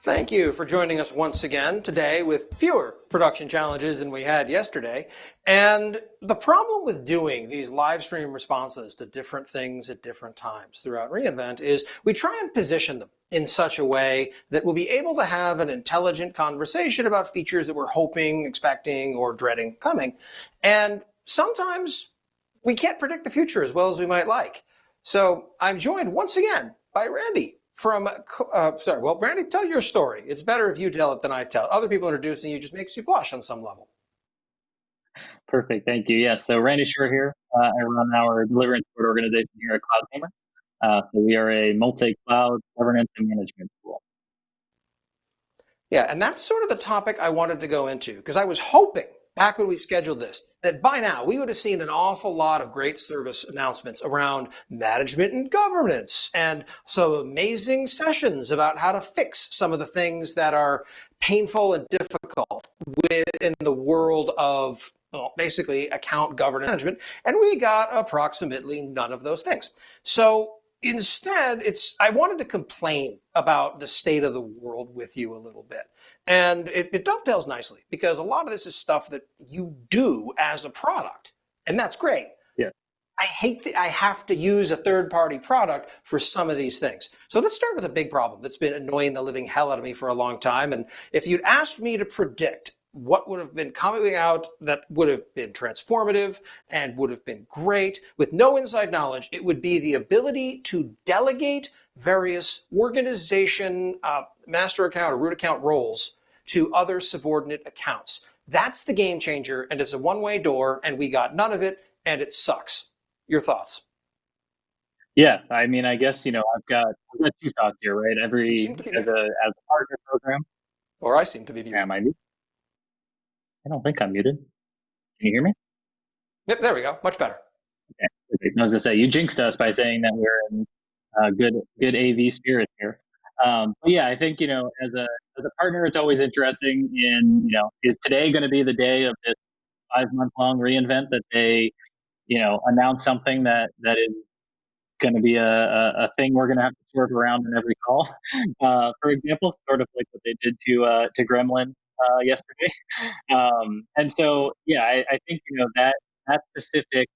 Thank you for joining us once again today with fewer production challenges than we had yesterday. And the problem with doing these live stream responses to different things at different times throughout reInvent is we try and position them in such a way that we'll be able to have an intelligent conversation about features that we're hoping, expecting, or dreading coming. And sometimes we can't predict the future as well as we might like. So I'm joined once again by Randy from, Randy, tell your story. It's better if you tell it than I tell it. Other people introducing you just makes you blush on some level. Perfect. Thank you. Yeah. So Randy Shore here. I run our delivery and support organization here at CloudTamer. So we are a multi-cloud governance and management tool. Yeah, and that's sort of the topic I wanted to go into because I was hoping back when we scheduled this that by now we would have seen an awful lot of great service announcements around management and governance and some amazing sessions about how to fix some of the things that are painful and difficult within the world of basically account governance management. And we got approximately none of those things. So instead, I wanted to complain about the state of the world with you a little bit. And it dovetails nicely because a lot of this is stuff that you do as a product, and that's great. Yeah. I hate that I have to use a third-party product for some of these things. So let's start with a big problem that's been annoying the living hell out of me for a long time. And if you'd asked me to predict what would have been coming out that would have been transformative and would have been great with no inside knowledge, it would be the ability to delegate various organization master account or root account roles to other subordinate accounts. That's the game changer, and it's a one-way door, and we got none of it, and it sucks. Your thoughts? Yeah. I mean, I guess, I've got two thoughts here, right? As a partner program. Or I seem to be muted. Am I muted? I don't think I'm muted. Can you hear me? Yep, there we go. Much better. Okay. I was going to say, you jinxed us by saying that we're in good AV spirit here. But yeah, I think, as a partner, it's always interesting is today going to be the day of this 5-month long reInvent that they, announce something that is going to be a thing we're going to have to sort around in every call. For example, sort of like what they did to Gremlin yesterday. And so, yeah, I think, that specific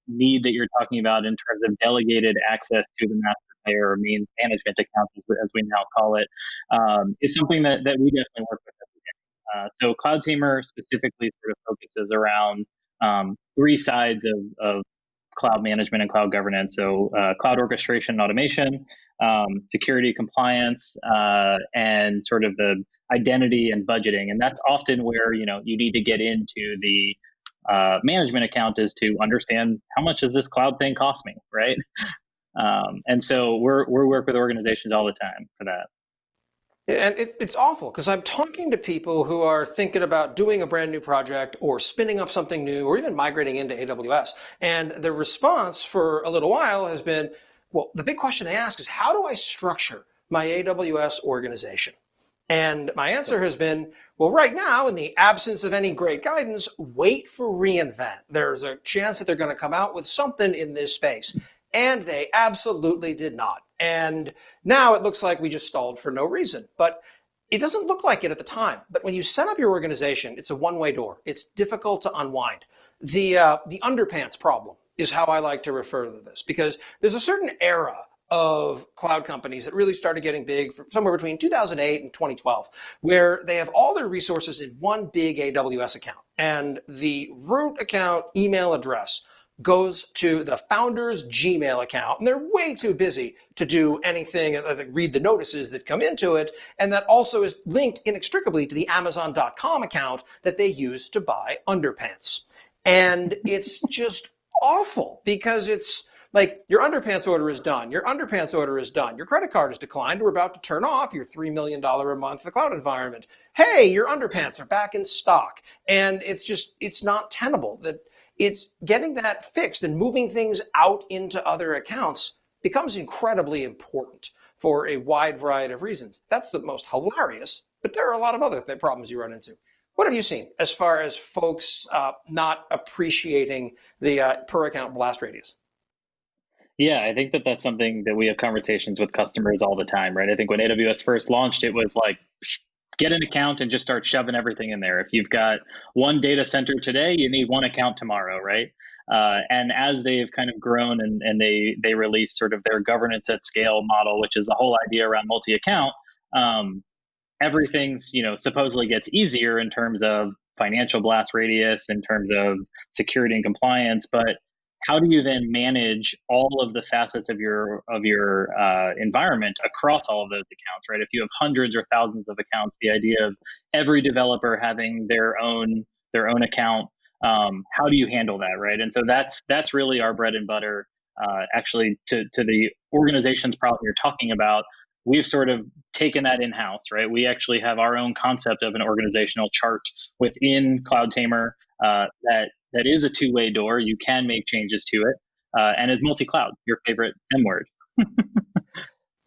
need that you're talking about in terms of delegated access to the master player or main management account, as we now call it, is something that we definitely work with every day. So CloudTamer specifically sort of focuses around three sides of cloud management and cloud governance. So cloud orchestration and automation, security compliance, and sort of the identity and budgeting. And that's often where, you need to get into the management account is to understand how much does this cloud thing cost me, right? And so we work with organizations all the time for that. And it's awful because I'm talking to people who are thinking about doing a brand new project or spinning up something new or even migrating into AWS. And the response for a little while has been, well, the big question they ask is, how do I structure my AWS organization? And my answer has been, well, right now, in the absence of any great guidance, wait for reInvent. There's a chance that they're going to come out with something in this space. And they absolutely did not. And now it looks like we just stalled for no reason. But it doesn't look like it at the time. But when you set up your organization, it's a one-way door. It's difficult to unwind. The underpants problem is how I like to refer to this, because there's a certain era of cloud companies that really started getting big somewhere between 2008 and 2012, where they have all their resources in one big AWS account. And the root account email address goes to the founder's Gmail account, and they're way too busy to do anything, read the notices that come into it, and that also is linked inextricably to the Amazon.com account that they use to buy underpants. And it's just awful because it's like your underpants order is done, your underpants order is done, your credit card is declined, we're about to turn off your $3 million a month the cloud environment. Hey, your underpants are back in stock. And it's not tenable. That it's getting that fixed and moving things out into other accounts becomes incredibly important for a wide variety of reasons. That's the most hilarious, but there are a lot of other problems you run into. What have you seen as far as folks not appreciating the per account blast radius? Yeah, I think that's something that we have conversations with customers all the time, right? I think when AWS first launched, it was like, get an account and just start shoving everything in there. If you've got one data center today, you need one account tomorrow, right? And as they've kind of grown and they release sort of their governance at scale model, which is the whole idea around multi-account, everything's supposedly gets easier in terms of financial blast radius, in terms of security and compliance, but how do you then manage all of the facets of your environment across all of those accounts, right? If you have hundreds or thousands of accounts, the idea of every developer having their own account, how do you handle that, right? And so that's really our bread and butter. Actually, to the organization's problem you're talking about, we've sort of taken that in-house, right? We actually have our own concept of an organizational chart within CloudTamer that is a two-way door. You can make changes to it, and is multi-cloud, your favorite M word.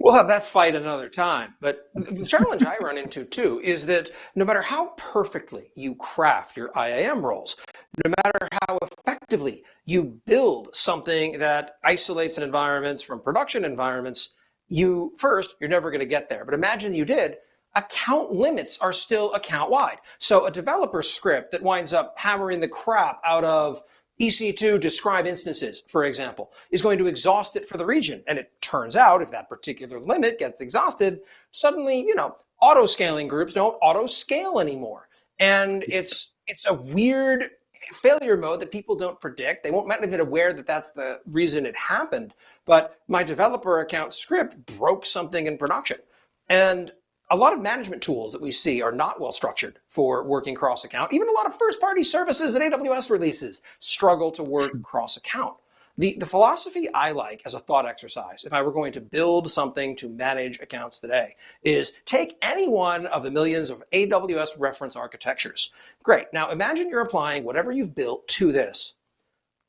We'll have that fight another time. But the challenge I run into too is that no matter how perfectly you craft your IAM roles, no matter how effectively you build something that isolates an environments from production environments, you're never going to get there. But imagine you did. Account limits are still account wide. So a developer script that winds up hammering the crap out of EC2 describe instances, for example, is going to exhaust it for the region. And it turns out if that particular limit gets exhausted, suddenly, auto scaling groups don't auto scale anymore. And it's a weird failure mode that people don't predict. They won't might not be aware that that's the reason it happened. But my developer account script broke something in production. And a lot of management tools that we see are not well structured for working cross account. Even a lot of first party services that AWS releases struggle to work cross account. The philosophy I like as a thought exercise, if I were going to build something to manage accounts today, is take any one of the millions of AWS reference architectures. Great. Now imagine you're applying whatever you've built to this,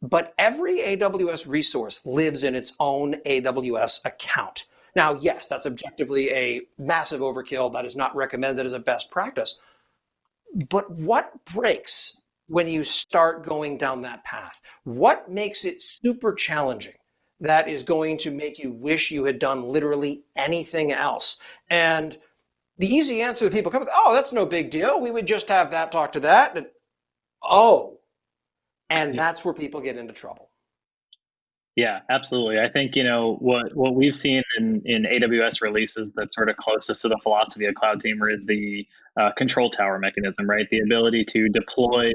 but every AWS resource lives in its own AWS account. Now, yes, that's objectively a massive overkill. That is not recommended as a best practice. But what breaks when you start going down that path? What makes it super challenging that is going to make you wish you had done literally anything else? And the easy answer that people come with, oh, that's no big deal. We would just have that talk to that. And that's where people get into trouble. Yeah, absolutely. I think, what we've seen in AWS releases that's sort of closest to the philosophy of CloudTamer is the control tower mechanism, right? The ability to deploy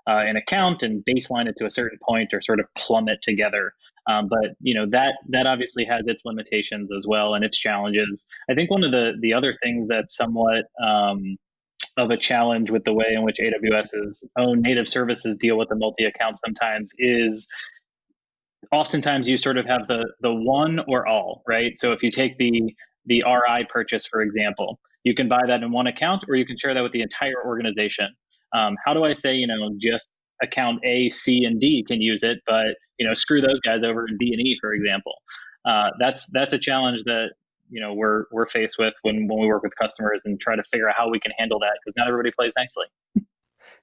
an account and baseline it to a certain point or sort of plummet together. But, that obviously has its limitations as well and its challenges. I think one of the other things that's somewhat of a challenge with the way in which AWS's own native services deal with the multi-account sometimes is oftentimes you sort of have the one or all, right? So if you take the RI purchase, for example, you can buy that in one account or you can share that with the entire organization. How do I say, just account A, C, and D can use it, but, screw those guys over in B and E, for example? That's a challenge that, we're faced with when we work with customers and try to figure out how we can handle that, because not everybody plays nicely.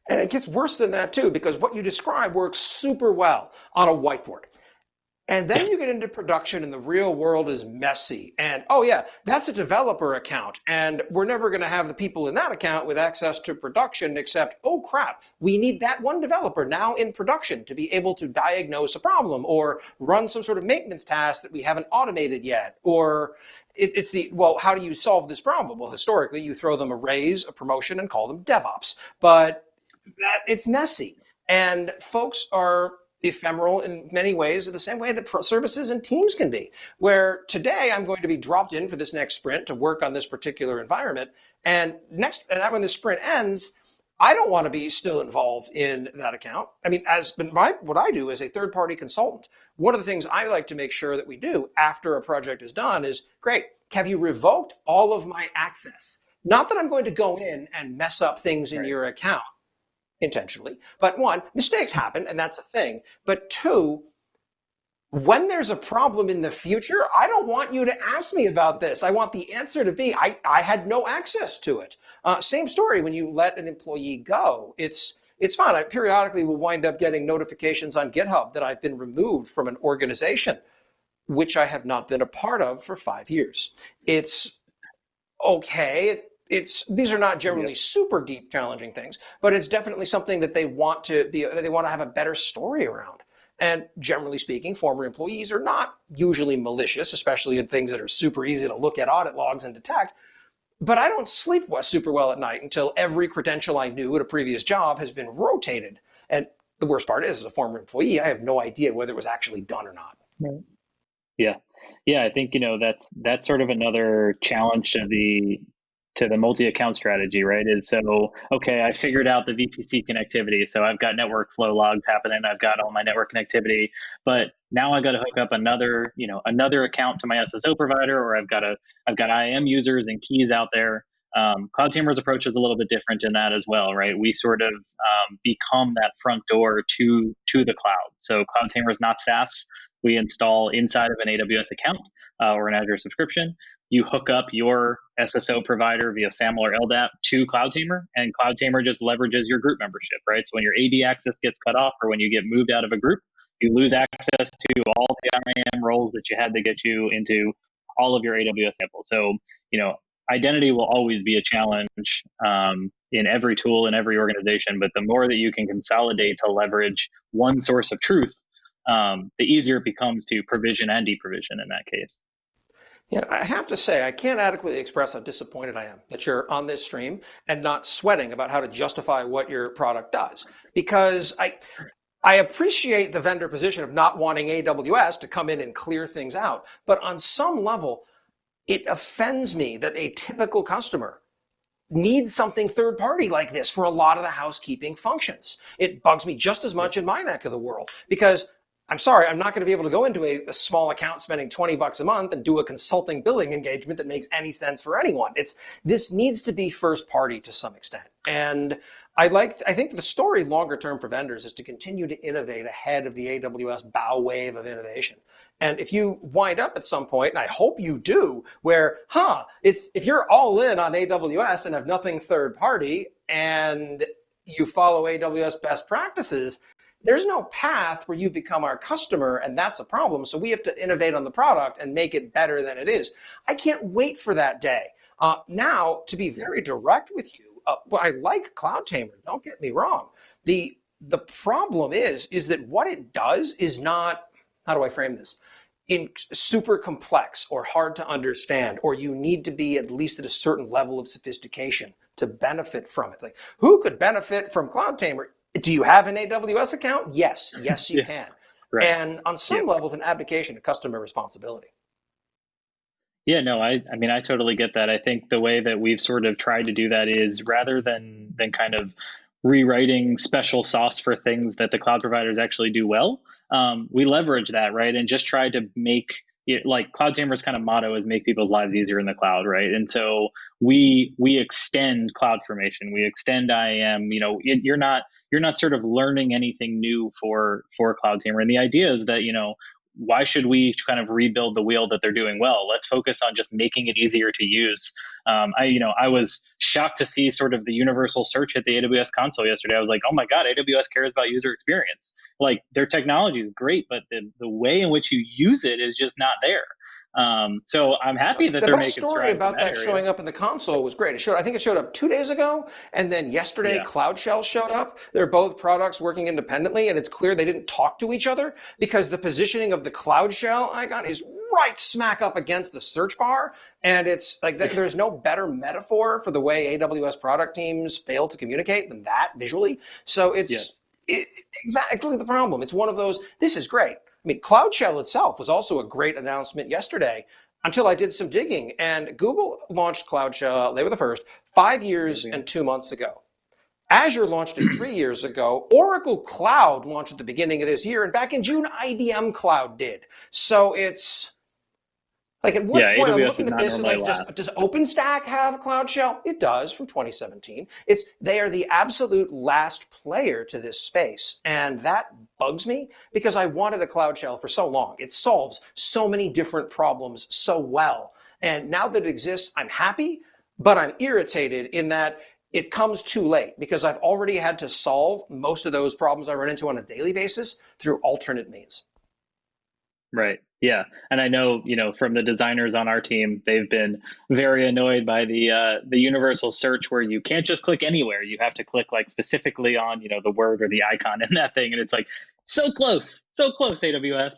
And it gets worse than that too, because what you describe works super well on a whiteboard. And then you get into production and the real world is messy. And oh yeah, that's a developer account. And we're never going to have the people in that account with access to production except, oh crap, we need that one developer now in production to be able to diagnose a problem or run some sort of maintenance task that we haven't automated yet. Or how do you solve this problem? Well, historically, you throw them a raise, a promotion, and call them DevOps. But it's messy. And folks are ephemeral in many ways, in the same way that services and teams can be, where today I'm going to be dropped in for this next sprint to work on this particular environment. And when this sprint ends, I don't want to be still involved in that account. I mean, what I do as a third-party consultant, one of the things I like to make sure that we do after a project is done is, great, have you revoked all of my access? Not that I'm going to go in and mess up things in your account intentionally. But one, mistakes happen, and that's a thing. But two, when there's a problem in the future, I don't want you to ask me about this. I want the answer to be, I had no access to it. Same story when you let an employee go. It's fine. I periodically will wind up getting notifications on GitHub that I've been removed from an organization, which I have not been a part of for 5 years. It's okay. these are not Yep. generally super deep challenging things, but it's definitely something that they want to have a better story around. And generally speaking, former employees are not usually malicious, especially in things that are super easy to look at audit logs and detect. But I don't sleep super well at night until every credential I knew at a previous job has been rotated. And the worst part is, as a former employee, I have no idea whether it was actually done or not. Right. Yeah. Yeah, I think, that's sort of another challenge to the multi-account strategy, right? Is so, okay, I figured out the VPC connectivity. So I've got network flow logs happening. I've got all my network connectivity, but now I got to hook up another account to my SSO provider, or I've got IAM users and keys out there. CloudTamer's approach is a little bit different in that as well, right? We sort of become that front door to the cloud. So CloudTamer is not SaaS. We install inside of an AWS account or an Azure subscription. You hook up your SSO provider via SAML or LDAP to CloudTamer, and CloudTamer just leverages your group membership, right? So when your AD access gets cut off or when you get moved out of a group, you lose access to all the IAM roles that you had to get you into all of your AWS samples. So, identity will always be a challenge in every tool, in every organization, but the more that you can consolidate to leverage one source of truth, the easier it becomes to provision and deprovision in that case. Yeah, I have to say, I can't adequately express how disappointed I am that you're on this stream and not sweating about how to justify what your product does. Because I appreciate the vendor position of not wanting AWS to come in and clear things out. But on some level, it offends me that a typical customer needs something third party like this for a lot of the housekeeping functions. It bugs me just as much in my neck of the world because I'm sorry, I'm not going to be able to go into a small account spending $20 a month and do a consulting billing engagement that makes any sense for anyone. This needs to be first party to some extent. And I think the story longer term for vendors is to continue to innovate ahead of the AWS bow wave of innovation. And if you wind up at some point, and I hope you do, where, if you're all in on AWS and have nothing third party and you follow AWS best practices, there's no path where you become our customer, and that's a problem. So we have to innovate on the product and make it better than it is. I can't wait for that day. Now, to be very direct with you, I like CloudTamer, don't get me wrong. The problem is that what it does is not, how do I frame this? In super complex or hard to understand, or you need to be at least at a certain level of sophistication to benefit from it. Like, who could benefit from CloudTamer? Do you have an AWS account? Yes, you Yeah, can. right. And on some level, it's an abdication of customer responsibility. Yeah, no, I mean, I totally get that. I think the way that we've sort of tried to do that is rather than kind of rewriting special sauce for things that the cloud providers actually do well, we leverage that, right? And just try to make it like CloudTamer's kind of motto is make people's lives easier in the cloud, right? And so we extend CloudFormation, we extend IAM. You're not sort of learning anything new for CloudTamer. And the idea is that why should we kind of rebuild the wheel that they're doing well? Let's focus on just making it easier to use. I was shocked to see sort of the universal search at the AWS console yesterday. I was like, oh my God, AWS cares about user experience. Like, their technology is great, but the way in which you use it is just not there. So I'm happy that The they're best making story strides in about that that area. showing up in the console was great. I think it showed up 2 days ago, and then yesterday Yeah. Cloud Shell showed up. They're both products working independently, and it's clear they didn't talk to each other because the positioning of the Cloud Shell icon is right smack up against the search bar, and it's like there's no better metaphor for the way AWS product teams fail to communicate than that visually. So exactly the problem. It's one of those. This is great. I mean, Cloud Shell itself was also a great announcement yesterday until I did some digging. And Google launched Cloud Shell, they were the first, 5 years and 2 months ago. Azure launched it 3 years ago. Oracle Cloud launched at the beginning of this year. And back in June, IBM Cloud did. So it's like, at what Yeah, point I'm AWS looking is at not this and normally like, last. does OpenStack have Cloud Shell? It does, from 2017. They are the absolute last player to this space, and that bugs me because I wanted a Cloud Shell for so long. It solves so many different problems so well, and now that it exists, I'm happy, but I'm irritated in that it comes too late because I've already had to solve most of those problems I run into on a daily basis through alternate means. Right. Yeah. And I know, from the designers on our team, they've been very annoyed by the universal search where you can't just click anywhere. You have to click like specifically on, the word or the icon in that thing. And it's like so close, AWS.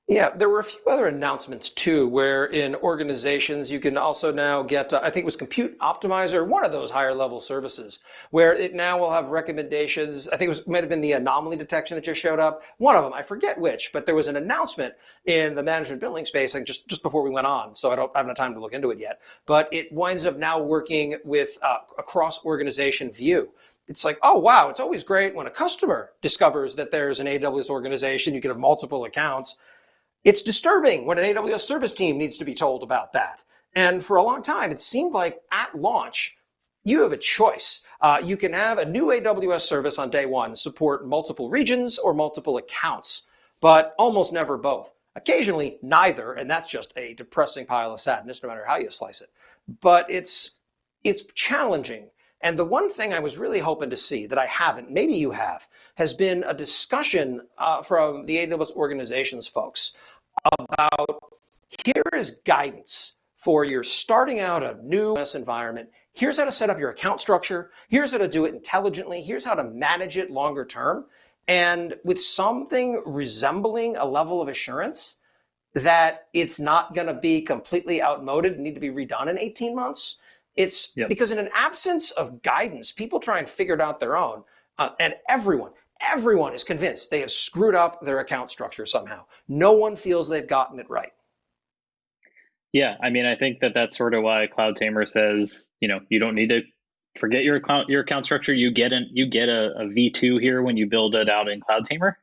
Yeah, there were a few other announcements too, where in organizations you can also now get, I think it was Compute Optimizer, one of those higher level services, where it now will have recommendations. I think might have been the anomaly detection that just showed up. One of them, I forget which, but there was an announcement in the management billing space, like just before we went on, so I don't have enough time to look into it yet. But it winds up now working with a cross organization view. It's like, oh, wow, it's always great when a customer discovers that there's an AWS organization. You can have multiple accounts. It's disturbing when an AWS service team needs to be told about that. And for a long time, it seemed like at launch, you have a choice. You can have a new AWS service on day one support multiple regions or multiple accounts, but almost never both. Occasionally, neither, and that's just a depressing pile of sadness, no matter how you slice it. But it's challenging. And the one thing I was really hoping to see that I haven't, maybe you have, has been a discussion from the AWS organizations folks about here is guidance for your starting out a new environment. Here's how to set up your account structure. Here's how to do it intelligently. Here's how to manage it longer term. And with something resembling a level of assurance that it's not going to be completely outmoded and need to be redone in 18 months. It's because in an absence of guidance, people try and figure it out their own. And everyone is convinced they have screwed up their account structure somehow. No one feels they've gotten it right. Yeah, I mean, I think that's sort of why Cloud Tamer says, you don't need to forget your account structure. You get a V2 here when you build it out in Cloud Tamer.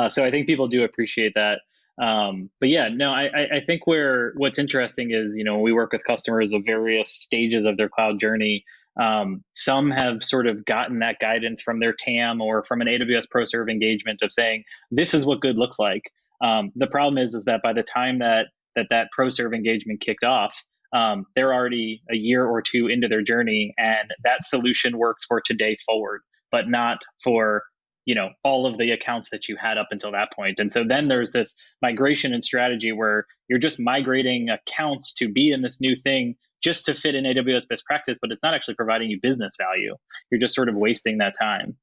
So I think people do appreciate that. But yeah, no, I think what's interesting is, we work with customers of various stages of their cloud journey. Some have sort of gotten that guidance from their TAM or from an AWS ProServe engagement of saying, this is what good looks like. The problem is that by the time that ProServe engagement kicked off, they're already a year or two into their journey, and that solution works for today forward, but not for all of the accounts that you had up until that point. And so then there's this migration and strategy where you're just migrating accounts to be in this new thing just to fit in AWS best practice, but it's not actually providing you business value. You're just sort of wasting that time.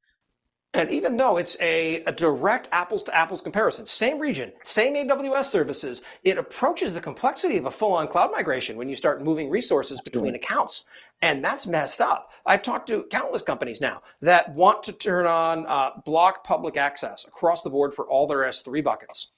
And even though it's a direct apples to apples comparison, same region, same AWS services, it approaches the complexity of a full-on cloud migration when you start moving resources between accounts. And that's messed up. I've talked to countless companies now that want to turn on block public access across the board for all their S3 buckets,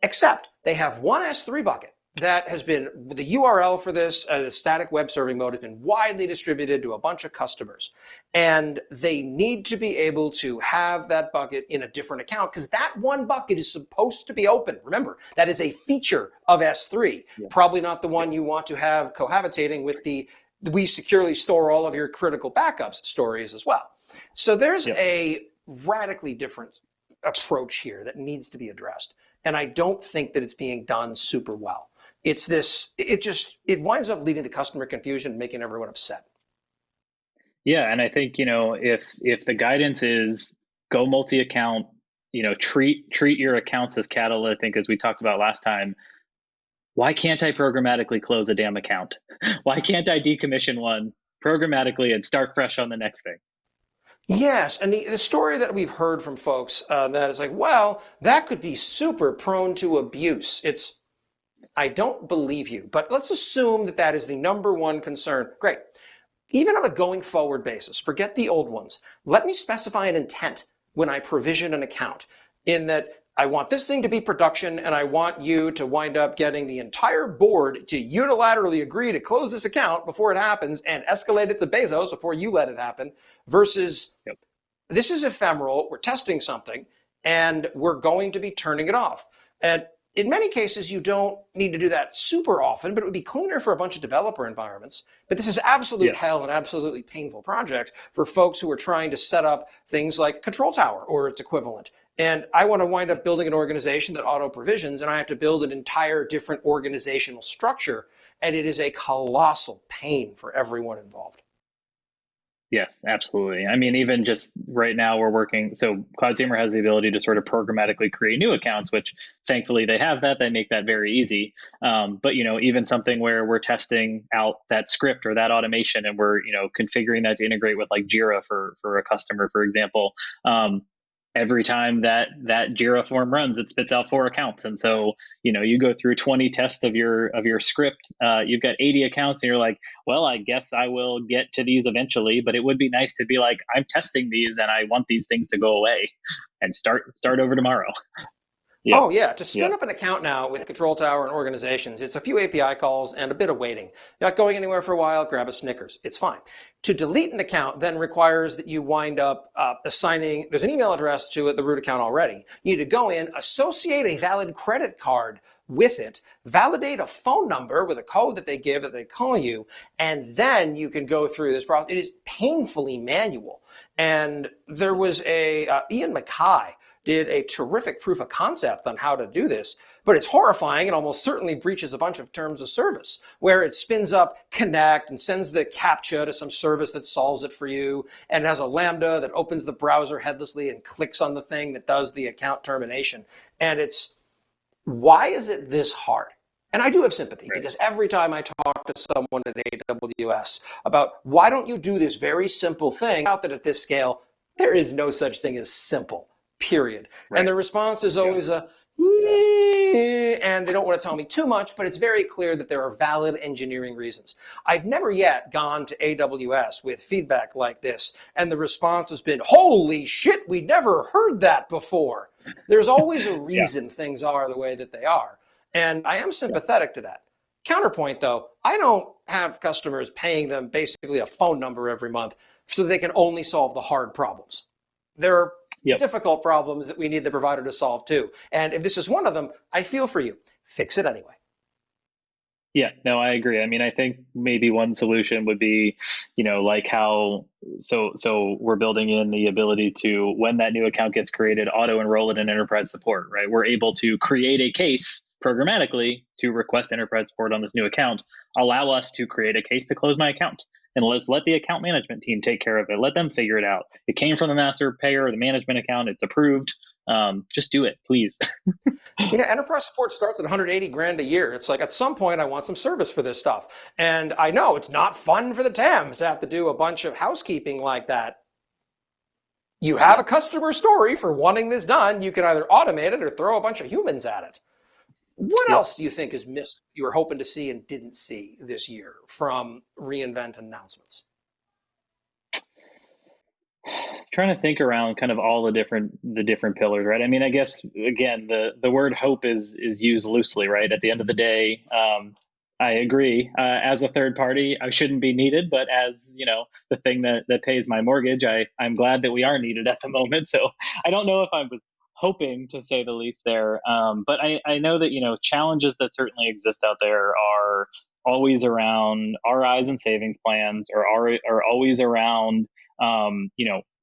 except they have one S3 bucket that has been the URL for this static web serving mode has been widely distributed to a bunch of customers. And they need to be able to have that bucket in a different account because that one bucket is supposed to be open. Remember, that is a feature of S3, probably not the one you want to have cohabitating with the we securely store all of your critical backups stories as well. So there's a radically different approach here that needs to be addressed. And I don't think that it's being done super well. It's this, it winds up leading to customer confusion and making everyone upset. Yeah, and I think, if the guidance is go multi-account, treat your accounts as cattle, I think as we talked about last time, why can't I programmatically close a damn account? Why can't I decommission one programmatically and start fresh on the next thing? Yes, and the story that we've heard from folks that is like, well, that could be super prone to abuse. I don't believe you, but let's assume that that is the number one concern. Great. Even on a going forward basis, forget the old ones. Let me specify an intent when I provision an account in that I want this thing to be production and I want you to wind up getting the entire board to unilaterally agree to close this account before it happens and escalate it to Bezos before you let it happen versus this is ephemeral, we're testing something and we're going to be turning it off. And in many cases, you don't need to do that super often, but it would be cleaner for a bunch of developer environments. But this is absolute hell and absolutely painful project for folks who are trying to set up things like Control Tower or its equivalent. And I want to wind up building an organization that auto provisions, and I have to build an entire different organizational structure. And it is a colossal pain for everyone involved. Yes, absolutely. I mean, even just right now, we're working. So CloudStreamer has the ability to sort of programmatically create new accounts, which thankfully they have that. They make that very easy. But even something where we're testing out that script or that automation, and we're configuring that to integrate with like Jira for a customer, for example. Every time that Jira form runs, it spits out 4 accounts, and so you go through 20 tests of your script. You've got 80 accounts, and you're like, well, I guess I will get to these eventually, but it would be nice to be like, I'm testing these and I want these things to go away and start over tomorrow. Yep. Oh yeah, to spin Yep. up an account now with Control Tower and organizations, it's a few API calls and a bit of waiting. You're not going anywhere for a while, grab a Snickers. It's fine. To delete an account then requires that you wind up assigning, there's an email address to the root account already. You need to go in, associate a valid credit card with it, validate a phone number with a code that they give that they call you, and then you can go through this process. It is painfully manual. And there was Ian Mackay did a terrific proof of concept on how to do this, but it's horrifying and almost certainly breaches a bunch of terms of service where it spins up connect and sends the CAPTCHA to some service that solves it for you, and it has a Lambda that opens the browser headlessly and clicks on the thing that does the account termination. And why is it this hard? And I do have sympathy Right. because every time I talk to someone at AWS about why don't you do this very simple thing, out that at this scale, there is no such thing as simple, period. And Right. the response is Yeah. always and they don't want to tell me too much, but it's very clear that there are valid engineering reasons. I've never yet gone to AWS with feedback like this, and the response has been, holy shit, we never heard that before. There's always a Yeah. reason things are the way that they are. And I am sympathetic to that. Counterpoint, though, I don't have customers paying them basically a phone number every month so they can only solve the hard problems. There are Yep. difficult problems that we need the provider to solve too. And if this is one of them, I feel for you. Fix it anyway. Yeah, no, I agree. I mean, I think maybe one solution would be, like how so we're building in the ability to, when that new account gets created, auto enroll it in enterprise support, right? We're able to create a case programmatically to request enterprise support on this new account, allow us to create a case to close my account. And let's let the account management team take care of it. Let them figure it out. It came from the master payer, the management account. It's approved. Just do it, please. Yeah, enterprise support starts at 180 grand a year. It's like at some point I want some service for this stuff. And I know it's not fun for the TAMs to have to do a bunch of housekeeping like that. You have a customer story for wanting this done. You can either automate it or throw a bunch of humans at it. What Yep. else do you think is missed you were hoping to see and didn't see this year from reInvent announcements? Trying to think around kind of all the different pillars, right? I mean, I guess again, the word hope is used loosely, right? At the end of the day, I agree. As a third party, I shouldn't be needed, but as the thing that pays my mortgage, I'm glad that we are needed at the moment. So I don't know if I was hoping, to say the least, there. But I know that challenges that certainly exist out there are always around RIs and savings plans, or are always around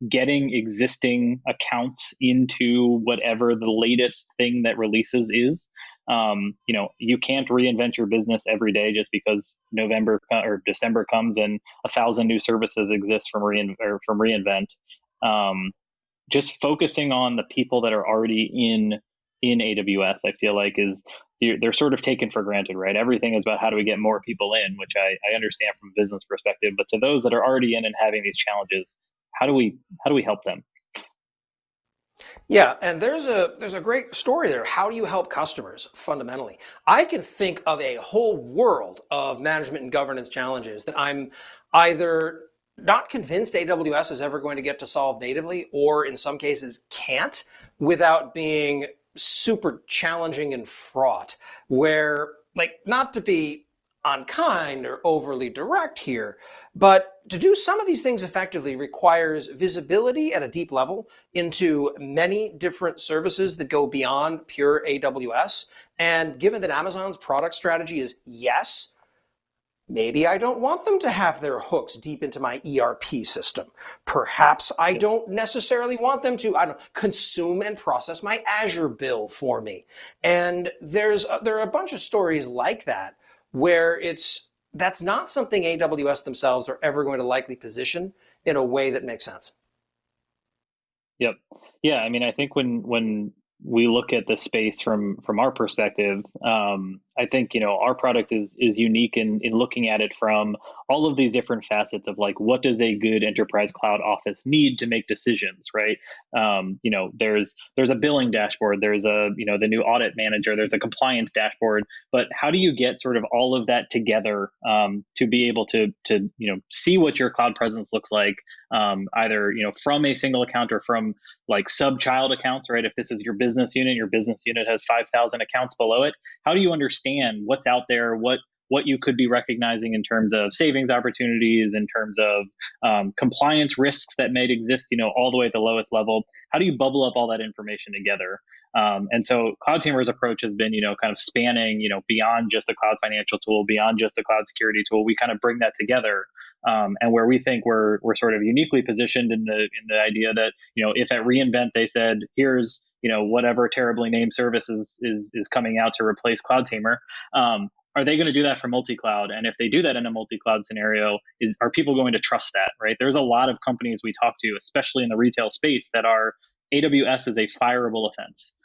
getting existing accounts into whatever the latest thing that releases is. You can't reinvent your business every day just because November or December comes and 1,000 new services exist from reinvent. Just focusing on the people that are already in AWS, I feel like they're sort of taken for granted, right? Everything is about how do we get more people in, which I understand from a business perspective, but to those that are already in and having these challenges, how do we help them? Yeah, and there's a great story there. How do you help customers fundamentally? I can think of a whole world of management and governance challenges that I'm either not convinced AWS is ever going to get to solve natively, or in some cases can't, without being super challenging and fraught. Where, like, not to be unkind or overly direct here, but to do some of these things effectively requires visibility at a deep level into many different services that go beyond pure AWS. And given that Amazon's product strategy is yes, maybe I don't want them to have their hooks deep into my ERP system. Perhaps I Yep. don't necessarily want them to, I don't know, consume and process my Azure bill for me. And there are a bunch of stories like that where that's not something AWS themselves are ever going to likely position in a way that makes sense. Yep. Yeah. I mean, I think when we look at the space from our perspective, I think our product is unique in looking at it from all of these different facets of like what does a good enterprise cloud office need to make decisions, right? There's a billing dashboard, there's a the new audit manager, there's a compliance dashboard, but how do you get sort of all of that together to be able to see what your cloud presence looks like, either from a single account or from like sub child accounts, right? If this is your business unit has 5,000 accounts below it. How do you understand what's out there, what you could be recognizing in terms of savings opportunities, in terms of compliance risks that may exist, all the way at the lowest level? How do you bubble up all that information together? And so CloudTamer's approach has been, kind of spanning, beyond just a cloud financial tool, beyond just a cloud security tool. We kind of bring that together, and where we think we're sort of uniquely positioned in the idea that, if at reInvent they said, here's whatever terribly named service is coming out to replace CloudTamer, are they going to do that for multi-cloud? And if they do that in a multi-cloud scenario, are people going to trust that, right? There's a lot of companies we talk to, especially in the retail space, that are AWS is a fireable offense.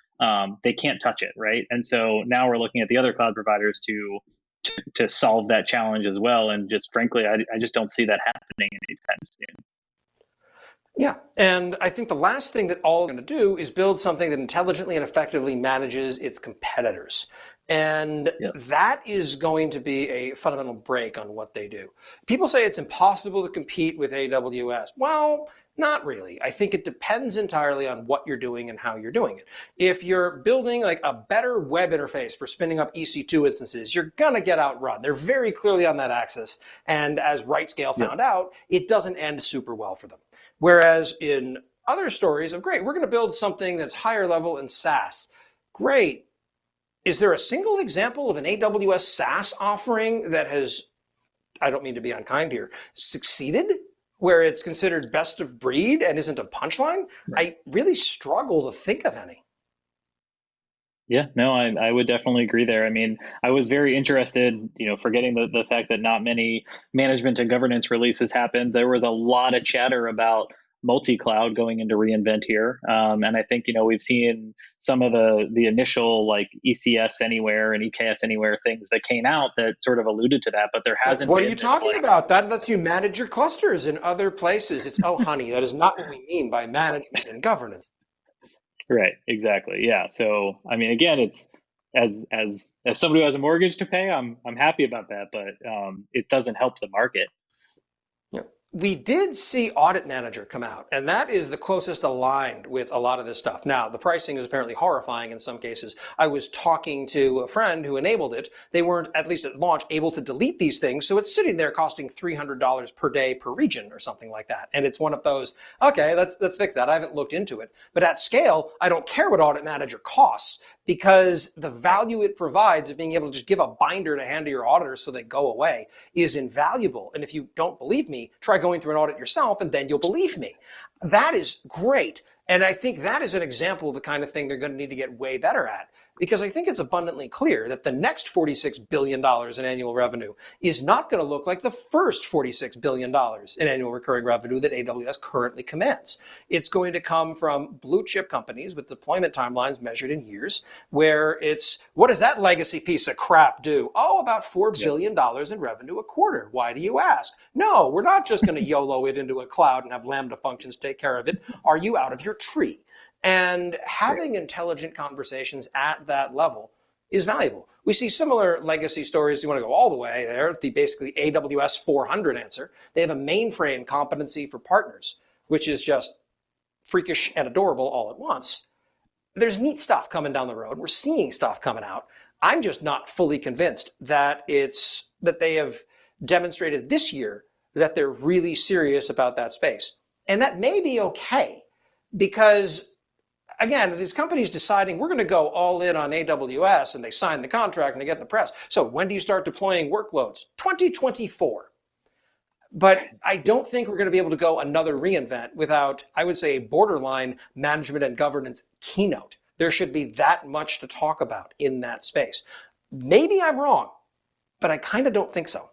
They can't touch it, right? And so now we're looking at the other cloud providers to solve that challenge as well. And just frankly, I just don't see that happening anytime soon. Yeah, and I think the last thing that all are going to do is build something that intelligently and effectively manages its competitors. And Yep. that is going to be a fundamental break on what they do. People say it's impossible to compete with AWS. Well, not really. I think it depends entirely on what you're doing and how you're doing it. If you're building like a better web interface for spinning up EC2 instances, you're going to get outrun. They're very clearly on that axis. And as RightScale found out, it doesn't end super well for them. Whereas in other stories of, great, we're going to build something that's higher level in SaaS. Great. Is there a single example of an AWS SaaS offering that has, I don't mean to be unkind here, succeeded, where it's considered best of breed and isn't a punchline? Right. I really struggle to think of any. Yeah, no, I would definitely agree there. I mean, I was very interested, forgetting the fact that not many management and governance releases happened. There was a lot of chatter about multi-cloud going into reInvent here. And I think, we've seen some of the initial like ECS Anywhere and EKS Anywhere things that came out that sort of alluded to that, but there hasn't What been are you talking about? That lets you manage your clusters in other places. It's, oh, honey, that is not what we mean by management and governance. Right, exactly. Yeah. So, I mean, again, it's as somebody who has a mortgage to pay, I'm happy about that, but it doesn't help the market. Yeah. We did see Audit Manager come out, and that is the closest aligned with a lot of this stuff. Now, the pricing is apparently horrifying in some cases. I was talking to a friend who enabled it. They weren't, at least at launch, able to delete these things, so it's sitting there costing $300 per day per region or something like that. And it's one of those, okay, let's fix that. I haven't looked into it. But at scale, I don't care what Audit Manager costs, because the value it provides of being able to just give a binder to hand to your auditors so they go away is invaluable. And if you don't believe me, try going through an audit yourself and then you'll believe me. That is great. And I think that is an example of the kind of thing they're going to need to get way better at, because I think it's abundantly clear that the next $46 billion in annual revenue is not going to look like the first $46 billion in annual recurring revenue that AWS currently commands. It's going to come from blue chip companies with deployment timelines measured in years, where it's, what does that legacy piece of crap do? Oh, about $4 billion in revenue a quarter. Why do you ask? No, we're not just going to YOLO it into a cloud and have Lambda functions take care of it. Are you out of your tree? And having intelligent conversations at that level is valuable. We see similar legacy stories. You want to go all the way there, the basically AWS 400 answer. They have a mainframe competency for partners, which is just freakish and adorable all at once. There's neat stuff coming down the road. We're seeing stuff coming out. I'm just not fully convinced that they have demonstrated this year that they're really serious about that space. And that may be okay, because again, these companies deciding we're going to go all in on AWS, and they sign the contract and they get the press. So when do you start deploying workloads? 2024. But I don't think we're going to be able to go another reInvent without, I would say, a borderline management and governance keynote. There should be that much to talk about in that space. Maybe I'm wrong, but I kind of don't think so.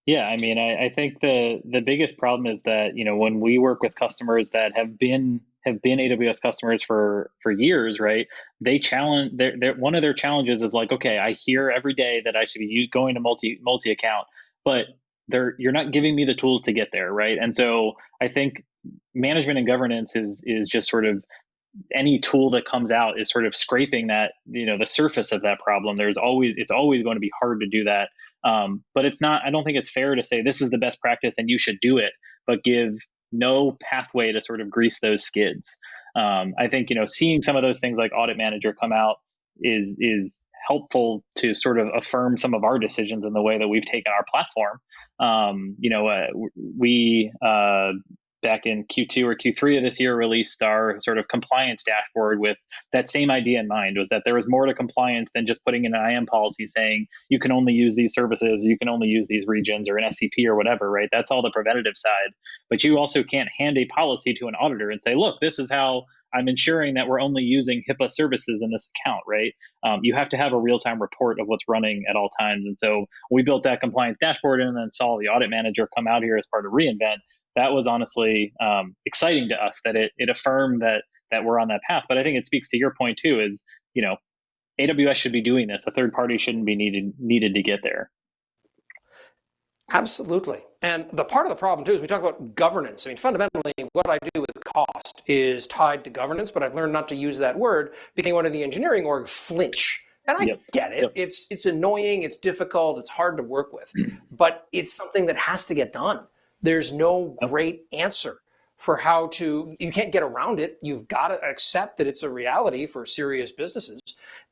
Yeah, I mean, I think the biggest problem is that, when we work with customers that have been AWS customers for years, right? They challenge their one of their challenges is like, okay, I hear every day that I should be going to multi account, but you're not giving me the tools to get there, right? And so I think management and governance is just sort of any tool that comes out is sort of scraping that, the surface of that problem. It's always going to be hard to do that. But it's not, I don't think it's fair to say this is the best practice and you should do it, but give no pathway to sort of grease those skids. I think, seeing some of those things like Audit Manager come out is helpful to sort of affirm some of our decisions in the way that we've taken our platform. We back in Q2 or Q3 of this year released our sort of compliance dashboard with that same idea in mind, was that there was more to compliance than just putting in an IAM policy saying you can only use these services, you can only use these regions or an SCP or whatever, right? That's all the preventative side. But you also can't hand a policy to an auditor and say, look, this is how I'm ensuring that we're only using HIPAA services in this account, right? You have to have a real-time report of what's running at all times. And so we built that compliance dashboard and then saw the audit manager come out here as part of reInvent. That was honestly exciting to us, that it affirmed that we're on that path. But I think it speaks to your point too, is, AWS should be doing this. A third party shouldn't be needed to get there. Absolutely. And the part of the problem too is we talk about governance. I mean, fundamentally, what I do with cost is tied to governance, but I've learned not to use that word because anyone in the engineering org flinch. And I Yep. get it. Yep. It's annoying, it's difficult, it's hard to work with, but it's something that has to get done. There's no Yep. great answer for how to, you can't get around it. You've got to accept that it's a reality for serious businesses.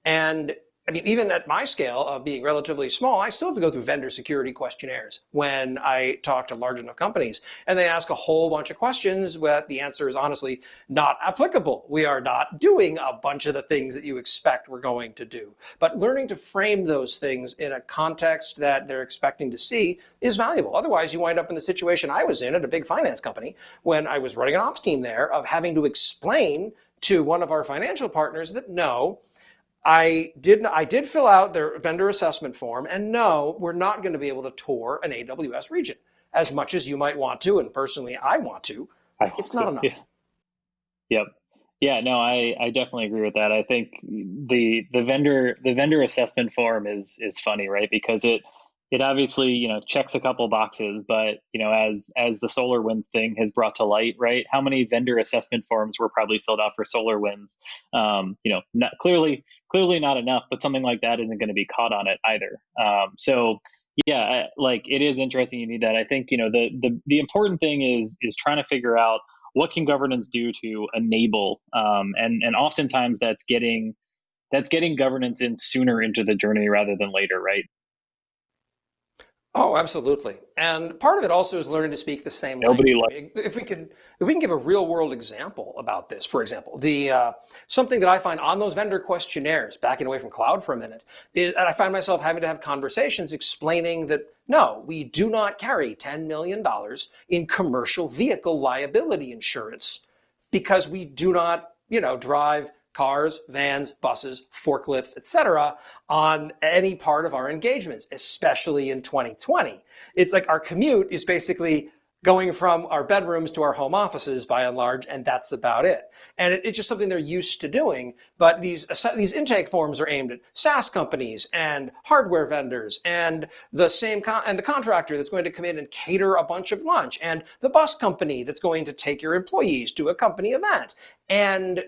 And I mean, even at my scale of being relatively small, I still have to go through vendor security questionnaires when I talk to large enough companies. And they ask a whole bunch of questions where the answer is honestly not applicable. We are not doing a bunch of the things that you expect we're going to do. But learning to frame those things in a context that they're expecting to see is valuable. Otherwise, you wind up in the situation I was in at a big finance company when I was running an ops team there, of having to explain to one of our financial partners that no, I did fill out their vendor assessment form, and no, we're not going to be able to tour an AWS region as much as you might want to, and personally I want to. I hope It's not so. Yeah. enough. Yep. Yeah, no, I definitely agree with that. I think the vendor assessment form is funny, right? Because it obviously, checks a couple boxes, but as the SolarWinds thing has brought to light, right? How many vendor assessment forms were probably filled out for SolarWinds? Not, clearly not enough, but something like that isn't going to be caught on it either. So yeah, like, it is interesting. You need that. I think, the important thing is trying to figure out what can governance do to enable, and oftentimes that's getting governance in sooner into the journey rather than later, right? Oh, absolutely. And part of it also is learning to speak the same Nobody language. I like. mean, if we can give a real world example about this, for example, the something that I find on those vendor questionnaires, backing away from cloud for a minute, is, and I find myself having to have conversations explaining that no, we do not carry $10 million in commercial vehicle liability insurance because we do not, drive cars, vans, buses, forklifts, etc., on any part of our engagements, especially in 2020. It's like our commute is basically going from our bedrooms to our home offices by and large, and that's about it. And it's just something they're used to doing. But these intake forms are aimed at SaaS companies and hardware vendors and and the contractor that's going to come in and cater a bunch of lunch and the bus company that's going to take your employees to a company event. And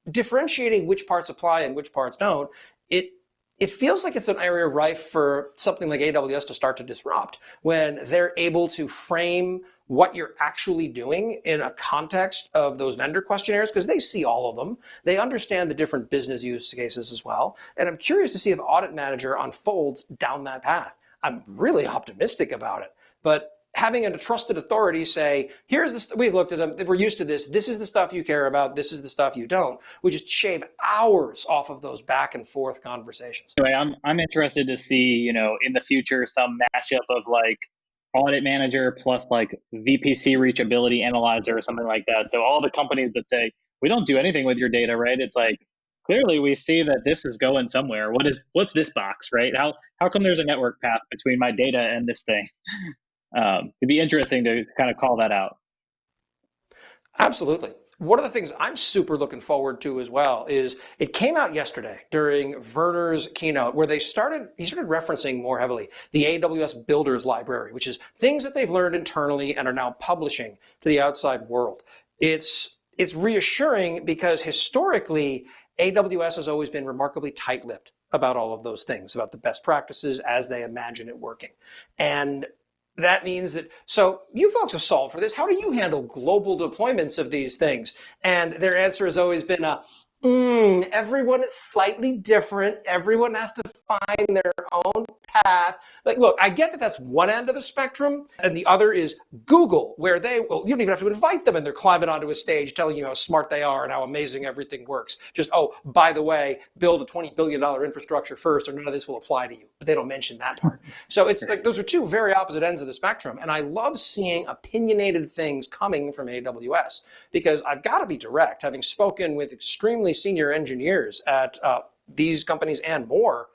differentiating which parts apply and which parts don't, it it feels like it's an area rife for something like AWS to start to disrupt when they're able to frame what you're actually doing in a context of those vendor questionnaires, because they see all of them. They understand the different business use cases as well. And I'm curious to see if Audit Manager unfolds down that path. I'm really optimistic about it. But having a trusted authority say, here's this, we've looked at them, we're used to this is the stuff you care about, this is the stuff you don't, we just shave hours off of those back and forth conversations. Anyway, I'm interested to see, in the future, some mashup of like audit manager plus like VPC reachability analyzer or something like that. So all the companies that say we don't do anything with your data, right? It's like, clearly we see that this is going somewhere. What's this box, right? How come there's a network path between my data and this thing? It'd be interesting to kind of call that out. Absolutely. One of the things I'm super looking forward to as well is it came out yesterday during Werner's keynote where he started referencing more heavily the AWS Builders Library, which is things that they've learned internally and are now publishing to the outside world. It's reassuring because historically AWS has always been remarkably tight-lipped about all of those things, about the best practices as they imagine it working. And that means that, so you folks have solved for this. How do you handle global deployments of these things? And their answer has always been, everyone is slightly different. Everyone has to find their own path. Like, look, I get that that's one end of the spectrum, and the other is Google, where you don't even have to invite them, and they're climbing onto a stage telling you how smart they are and how amazing everything works. Just, oh, by the way, build a $20 billion infrastructure first, or none of this will apply to you. But they don't mention that part. So it's like those are two very opposite ends of the spectrum, and I love seeing opinionated things coming from AWS because I've got to be direct, having spoken with extremely senior engineers at these companies and more.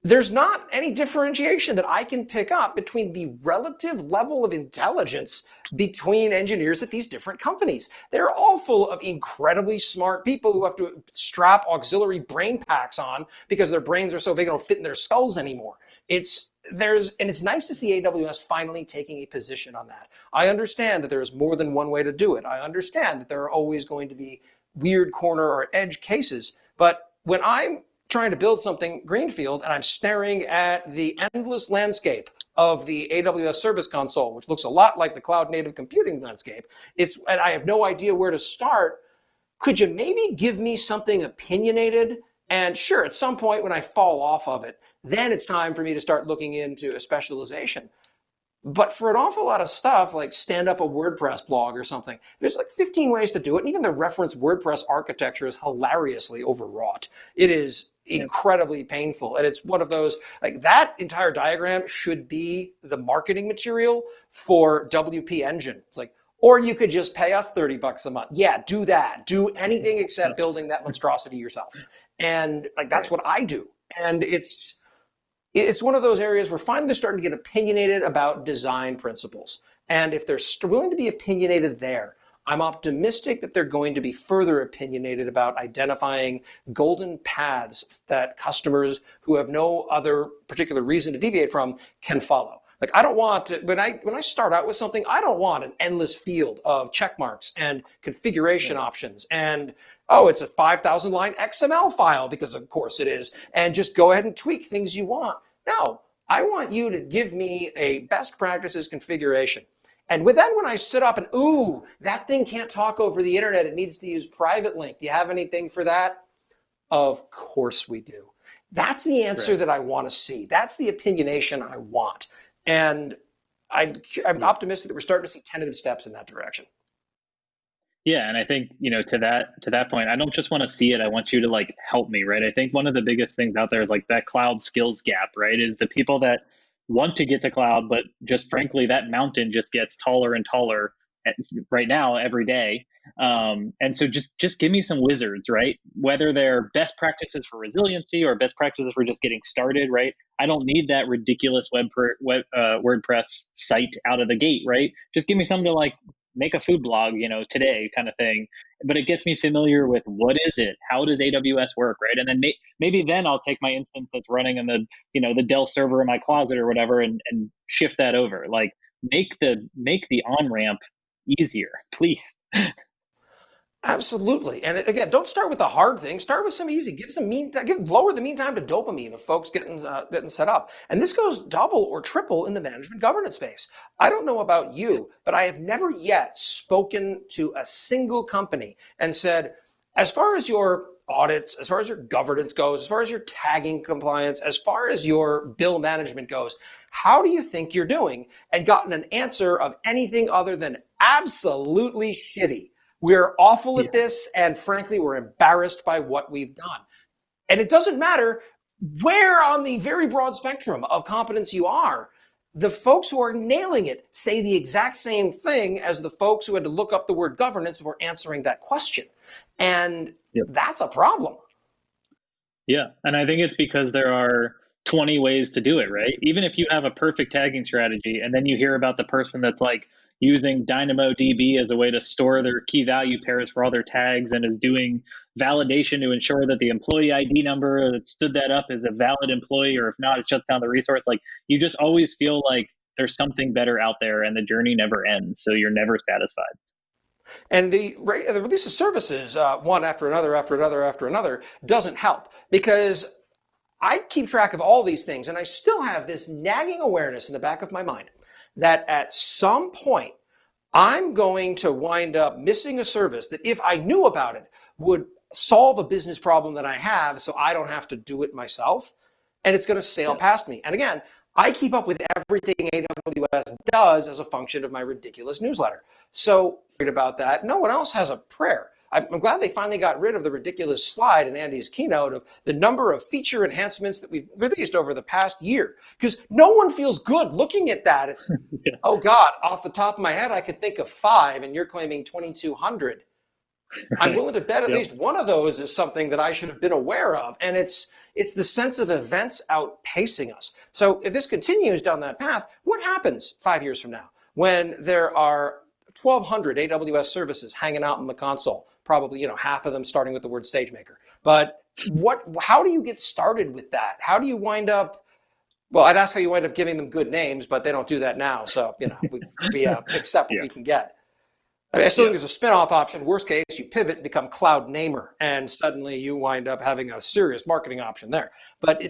There's not any differentiation that I can pick up between the relative level of intelligence between engineers at these different companies. They're all full of incredibly smart people who have to strap auxiliary brain packs on because their brains are so big they don't fit in their skulls anymore. It's nice to see AWS finally taking a position on that. I understand that there is more than one way to do it. I understand that there are always going to be weird corner or edge cases, but when I'm trying to build something greenfield and I'm staring at the endless landscape of the AWS Service Console, which looks a lot like the cloud native computing landscape, and I have no idea where to start. Could you maybe give me something opinionated? And sure, at some point when I fall off of it, then it's time for me to start looking into a specialization. But for an awful lot of stuff, like stand up a WordPress blog or something, there's like 15 ways to do it. And even the reference WordPress architecture is hilariously overwrought. It is incredibly painful. And it's one of those, like that entire diagram should be the marketing material for WP Engine. It's like, or you could just pay us $30 a month. Yeah, do that. Do anything except building that monstrosity yourself. And like that's what I do. And it's one of those areas where finally they're starting to get opinionated about design principles. And if they're willing to be opinionated there, I'm optimistic that they're going to be further opinionated about identifying golden paths that customers who have no other particular reason to deviate from can follow. Like I don't want to, when I start out with something, I don't want an endless field of check marks and configuration options and oh, it's a 5,000 line XML file because of course it is, and just go ahead and tweak things you want. No, I want you to give me a best practices configuration. And when I sit up and, ooh, that thing can't talk over the internet, it needs to use private link. Do you have anything for that? Of course we do. That's the answer that I want to see. That's the opinionation I want. And I'm optimistic that we're starting to see tentative steps in that direction. Yeah, and I think, to that point, I don't just want to see it, I want you to like help me, right? I think one of the biggest things out there is like that cloud skills gap, right? Is the people that want to get to cloud, but just frankly that mountain just gets taller and taller right now every day. And so just give me some wizards, right? Whether they're best practices for resiliency or best practices for just getting started, right? I don't need that ridiculous WordPress site out of the gate, right? Just give me something to like make a food blog, today kind of thing. But it gets me familiar with what is it? How does AWS work, right? And then maybe then I'll take my instance that's running in the Dell server in my closet or whatever and shift that over. Like make the on-ramp easier, please. Absolutely. And again, don't start with the hard thing. Start with some easy. Lower the mean time to dopamine of folks getting set up. And this goes double or triple in the management governance space. I don't know about you, but I have never yet spoken to a single company and said, as far as your audits, as far as your governance goes, as far as your tagging compliance, as far as your bill management goes, how do you think you're doing? And gotten an answer of anything other than absolutely shitty. We're awful at this, and frankly, we're embarrassed by what we've done. And it doesn't matter where on the very broad spectrum of competence you are. The folks who are nailing it say the exact same thing as the folks who had to look up the word governance before answering that question. And that's a problem. Yeah. And I think it's because there are 20 ways to do it, right? Even if you have a perfect tagging strategy and then you hear about the person that's like using DynamoDB as a way to store their key value pairs for all their tags and is doing validation to ensure that the employee ID number that stood that up is a valid employee, or if not, it shuts down the resource. Like you just always feel like there's something better out there and the journey never ends. So you're never satisfied. And the release of services, one after another, doesn't help because I keep track of all these things, and I still have this nagging awareness in the back of my mind that at some point I'm going to wind up missing a service that, if I knew about it, would solve a business problem that I have so I don't have to do it myself. And it's going to sail past me. And again, I keep up with everything AWS does as a function of my ridiculous newsletter. So, worried about that. No one else has a prayer. I'm glad they finally got rid of the ridiculous slide in Andy's keynote of the number of feature enhancements that we've released over the past year, because no one feels good looking at that. It's, oh God, off the top of my head, I could think of 5, and you're claiming 2,200. I'm willing to bet at least one of those is something that I should have been aware of. And it's the sense of events outpacing us. So if this continues down that path, what happens 5 years from now when there are 1,200 AWS services hanging out in the console? Probably, half of them starting with the word SageMaker. But how do you get started with that? How do you wind up? Well, I'd ask how you wind up giving them good names, but they don't do that now. So, we accept what we can get. I still think there's a spin-off option. Worst case, you pivot, become cloud namer, and suddenly you wind up having a serious marketing option there. But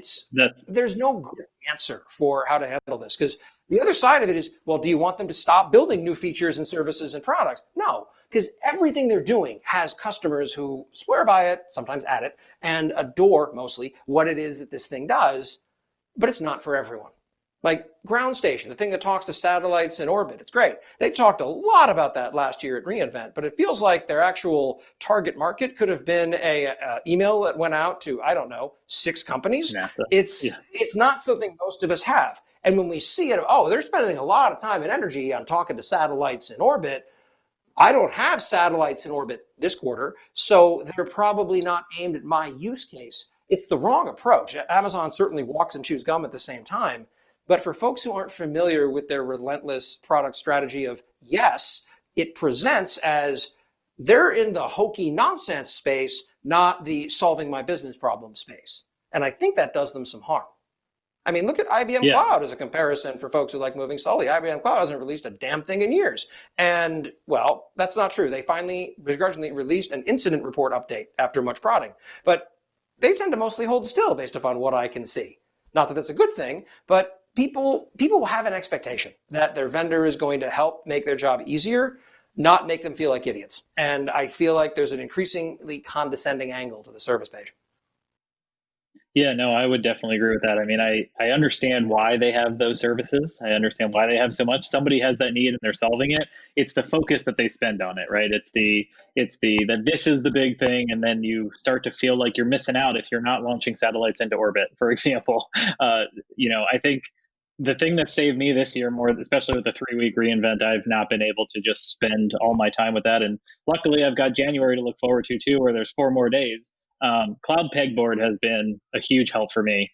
there's no good answer for how to handle this, because the other side of it is, well, do you want them to stop building new features and services and products? No, because everything they're doing has customers who swear by it, sometimes at it, and adore mostly what it is that this thing does, but it's not for everyone. Like ground station, the thing that talks to satellites in orbit. It's great. They talked a lot about that last year at reInvent, but it feels like their actual target market could have been a email that went out to, I don't know, 6 companies. NASA. It's not something most of us have. And when we see it, oh, they're spending a lot of time and energy on talking to satellites in orbit. I don't have satellites in orbit this quarter, so they're probably not aimed at my use case. It's the wrong approach. Amazon certainly walks and chews gum at the same time. But for folks who aren't familiar with their relentless product strategy of, yes, it presents as they're in the hokey nonsense space, not the solving my business problem space. And I think that does them some harm. I mean, look at IBM Cloud as a comparison for folks who like moving slowly. IBM Cloud hasn't released a damn thing in years. And, well, that's not true. They finally begrudgingly released an incident report update after much prodding. But they tend to mostly hold still based upon what I can see. Not that that's a good thing, but people will have an expectation that their vendor is going to help make their job easier, not make them feel like idiots. And I feel like there's an increasingly condescending angle to the service page. Yeah, no, I would definitely agree with that. I mean, I understand why they have those services. I understand why they have so much. Somebody has that need and they're solving it. It's the focus that they spend on it, right? It's that this is the big thing, and then you start to feel like you're missing out if you're not launching satellites into orbit, for example. I think the thing that saved me this year more, especially with the 3-week reInvent, I've not been able to just spend all my time with that. And luckily I've got January to look forward to too, where there's 4 more days. Cloud Pegboard has been a huge help for me.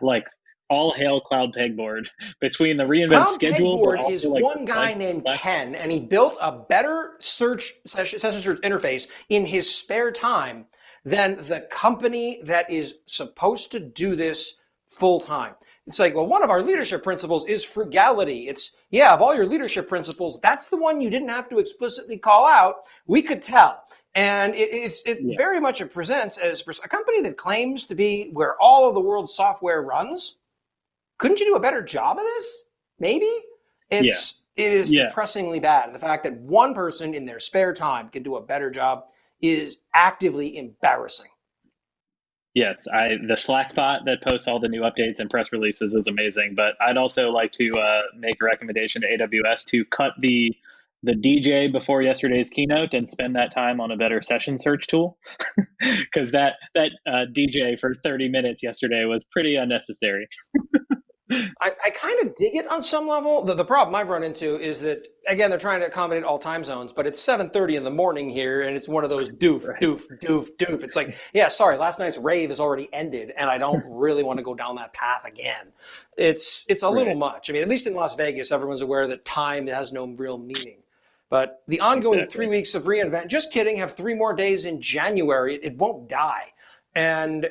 Like all hail Cloud Pegboard. Between the reInvent Cloud schedule, Pegboard is one guy named Ken, and he built a better session search interface in his spare time than the company that is supposed to do this full time. It's like, well, one of our leadership principles is frugality. It's, of all your leadership principles, that's the one you didn't have to explicitly call out. We could tell. And it very much presents as a company that claims to be where all of the world's software runs. Couldn't you do a better job of this? Maybe. It is depressingly bad. The fact that one person in their spare time can do a better job is actively embarrassing. Yes, the Slack bot that posts all the new updates and press releases is amazing. But I'd also like to make a recommendation to AWS to cut the DJ before yesterday's keynote and spend that time on a better session search tool, because that DJ for 30 minutes yesterday was pretty unnecessary. I kind of dig it on some level. The problem I've run into is that again they're trying to accommodate all time zones, but it's 7:30 in the morning here, and it's one of those doof, Right. doof, doof, doof. It's like, yeah, sorry, last night's rave has already ended, and I don't really want to go down that path again. It's a little Right. much. I mean, at least in Las Vegas, everyone's aware that time has no real meaning. But the ongoing Exactly. 3 weeks of reInvent, just kidding, have 3 more days in January. It won't die, and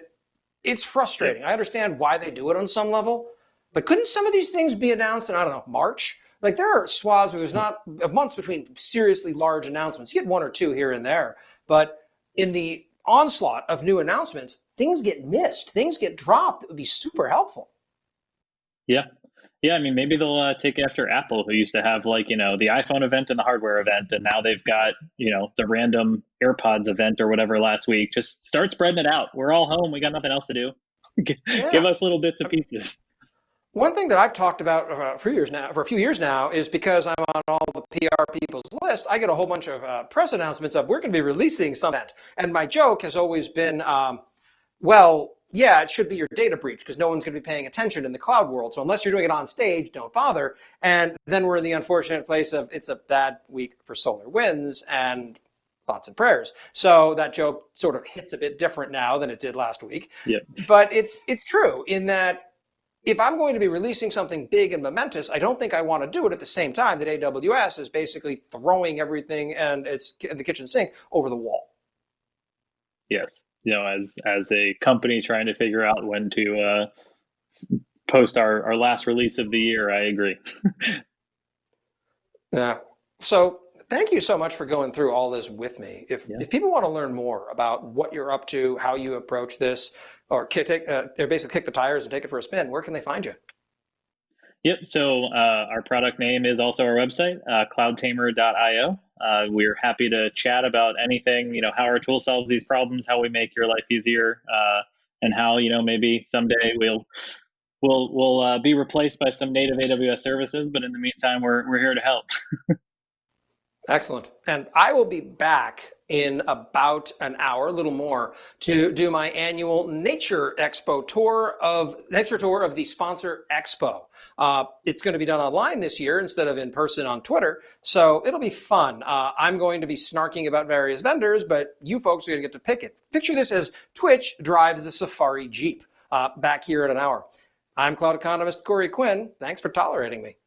it's Yep. frustrating. I understand why they do it on some level, but couldn't some of these things be announced in, I don't know, March? Like there are swaths where there's not months between seriously large announcements. You get one or two here and there, but in the onslaught of new announcements, things get missed, things get dropped. It would be super helpful. Yeah. Yeah, I mean, maybe they'll take after Apple, who used to have like, the iPhone event and the hardware event, and now they've got, the random AirPods event or whatever last week. Just start spreading it out. We're all home. We got nothing else to do. Give Yeah. us little bits and pieces. One thing that I've talked about for a few years now, is because I'm on all the PR people's list, I get a whole bunch of press announcements of we're going to be releasing some event. And my joke has always been, well, yeah, it should be your data breach because no one's going to be paying attention in the cloud world. So unless you're doing it on stage, don't bother. And then we're in the unfortunate place of it's a bad week for SolarWinds and thoughts and prayers. So that joke sort of hits a bit different now than it did last week. Yep. But it's true in that if I'm going to be releasing something big and momentous, I don't think I want to do it at the same time that AWS is basically throwing everything and it's in the kitchen sink over the wall. Yes. As a company trying to figure out when to post our last release of the year, I agree. Yeah. So thank you so much for going through all this with me. Yeah. If people want to learn more about what you're up to, how you approach this, or basically kick the tires and take it for a spin, where can they find you? Yep. So our product name is also our website, cloudtamer.io. We're happy to chat about anything, how our tool solves these problems, how we make your life easier, and how, maybe someday we'll be replaced by some native AWS services. But in the meantime, we're here to help. Excellent. And I will be back in about an hour, a little more, to do my annual Nature tour of the sponsor Expo. It's going to be done online this year instead of in person on Twitter, so it'll be fun. I'm going to be snarking about various vendors, but you folks are going to get to pick it. Picture this as Twitch drives the Safari Jeep. Back here in an hour. I'm cloud economist Corey Quinn. Thanks for tolerating me.